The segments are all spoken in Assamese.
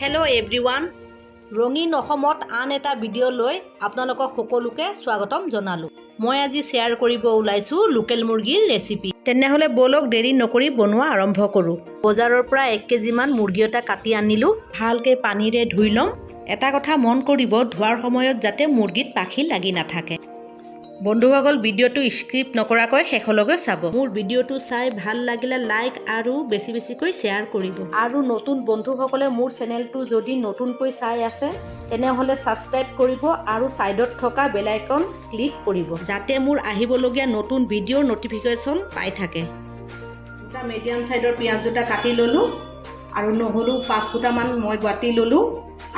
हेलो एवरीवन रंगीन অসমত আন এটা ভিডিও লৈ আপোনালোকক সকলোকে স্বাগতম জনালো। মই আজি শেয়াৰ কৰিব ওলাইছো লোকেল মুৰ্গীৰ ৰেচিপি। তেনেহলে বলক দেৰি নকৰি বনোৱা আৰম্ভ কৰো। বজাৰৰ পৰা 1 কেজি মান মুৰ্গী এটা কাটি আনিলো। ভালকে পানীৰে ধুই লম। এটা কথা মন কৰিব ধোৱাৰ সময়ত যাতে মুৰ্গীত পাখি লাগি নাথাকে। বন্ধুসকল ভিডিওটো স্ক্ৰিপ্ট নকৰাকৈ শেষলৈকে চাব। মোৰ ভিডিওটো চাই ভাল লাগিলে লাইক আৰু বেছি বেছিকৈ শেয়াৰ কৰিব। আৰু নতুন বন্ধুসকলে মোৰ চেনেলটো যদি নতুনকৈ চাই আছে তেনেহলে সাবস্ক্ৰাইব কৰিব আৰু সাইডত থকা বেল আইকন ক্লিক কৰিব যাতে মোৰ আহিবলগীয়া নতুন ভিডিওৰ নটিফিকেশন পাই থাকে। এটা মিডিয়াম সাইজৰ পিয়াজ দুটা কাটি ললো আৰু নহৰু 5 ফুটা মান মই বাটি ললো,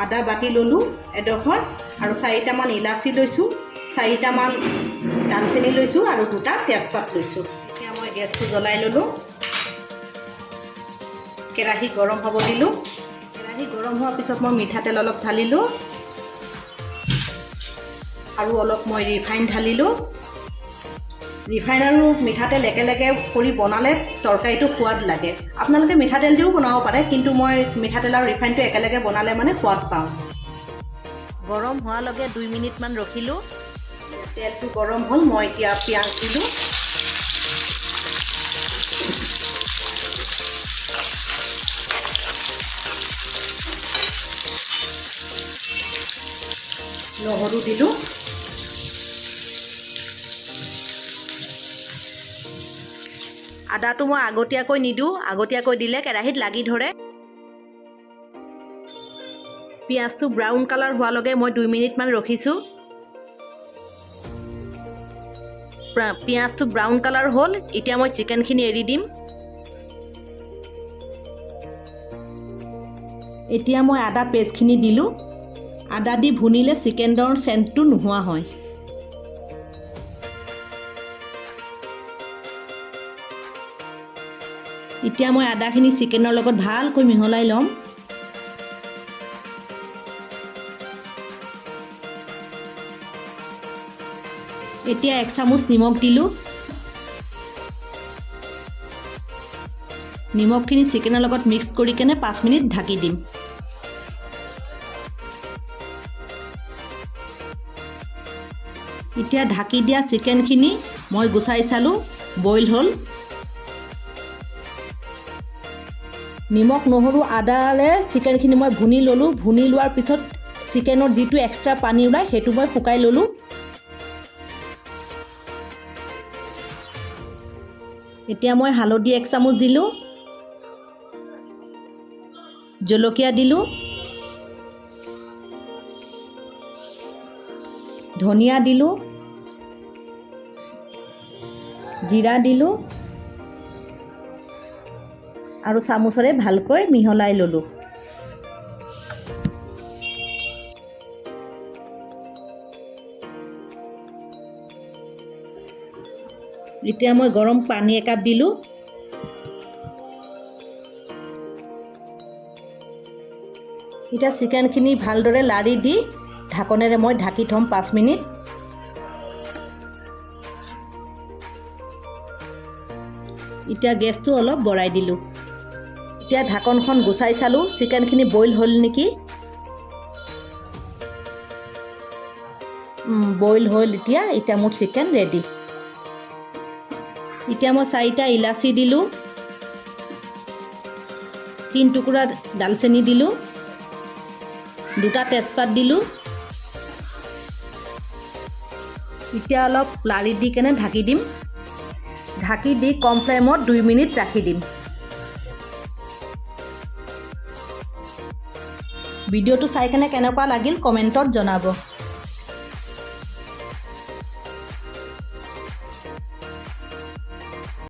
আদা বাটি ললো এডোখৰ আৰু 4টা মান ইলাচি লৈছো, 4টা মান দালচেনি লৈছো আৰু 2টা তেজপাত লৈছো। এতিয়া মই গেছটো জ্বলাই ললো। কেৰাহী গৰম হ'ব দিলো। কেৰাহী গৰম হোৱাৰ পিছত মই মিঠাতেল অলপ ঢালিলো আৰু অলপ মই ৰিফাইন ঢালিলো। ৰিফাইন আৰু মিঠাতেল একেলগে কৰি বনালে তৰকাৰীটো সোৱাদ লাগে। আপোনালোকে মিঠাতেল দিও বনাব পাৰে, কিন্তু মই মিঠাতেল আৰু ৰিফাইনটো একেলগে বনালে মানে সোৱাদ পাওঁ। গৰম হোৱাৰ লগে 2 মিনিট মান ৰখিলো। তেলটো গৰম হ'ল, মই এতিয়া পিয়াজ দিলো। নহৰু দিলো। আদাটো মই আগতীয়াকৈ নিদো, আগতীয়াকৈ দিলে কেৰাহীত লাগি ধৰে। পিয়াজটো ব্ৰাউন কালাৰ হোৱালৈকে মই 2 মিনিট মান ৰখিছো। পিয়াজটো ব্ৰাউন কালাৰ হ'ল, এতিয়া মই চিকেনখিনি এৰি দিম। এতিয়া মই আদা পেষ্টখিনি দিলো। আদা দি ভুনিলে চিকেনৰ চেণ্টটো নোহোৱা হয়। এতিয়া মই আদাখিনি চিকেনৰ লগত ভালকৈ মিহলাই ল'ম। এতিয়া 1 চামুচ নিমখ দিলো। নিমখখিনি চিকেনৰ লগত মিক্স কৰি কেনে 5 মিনিট ঢাকি দিম। এতিয়া ঢাকি দিয়া চিকেনখিনি মই গুচাই চালো, বইল হ'ল। নিমখ নহৰু আদাৰে চিকেনখিনি মই ভুনি ললো। ভুনি লোৱাৰ পিছত চিকেনৰ যিটো এক্সট্ৰা পানী ওলাই সেইটো মই শুকাই ললো। এতিয়া মই হালধি 1 চামুচ দিলো, জলকীয়া দিলো, ধনিয়া দিলো, জিৰা দিলো আৰু চামুচৰে ভালকৈ মিহলাই ললো। এতিয়া মই গৰম পানী 1 কাপ দিলো। এতিয়া চিকেনখিনি ভালদৰে লাৰি দি ঢাকনেৰে মই ঢাকি থম 5 মিনিট। এতিয়া গেছটো অলপ বঢ়াই দিলো। এতিয়া ঢাকনখন গুচাই চালো চিকেনখিনি বইল হ'ল নেকি। বইল হ'ল। এতিয়া মোৰ চিকেন ৰেডি। এতিয়া মই 4টা ইলাচি দিলো, 3 টুকুৰা দালচেনি দিলো, 2টা তেজপাত দিলো। এতিয়া অলপ লাৰি দি কেনে ঢাকি দিম। ঢাকি দি কম ফ্লেমত 2 মিনিট ৰাখি দিম। ভিডিওটো চাই কেনে কেনেকুৱা লাগিল কমেণ্টত জনাব।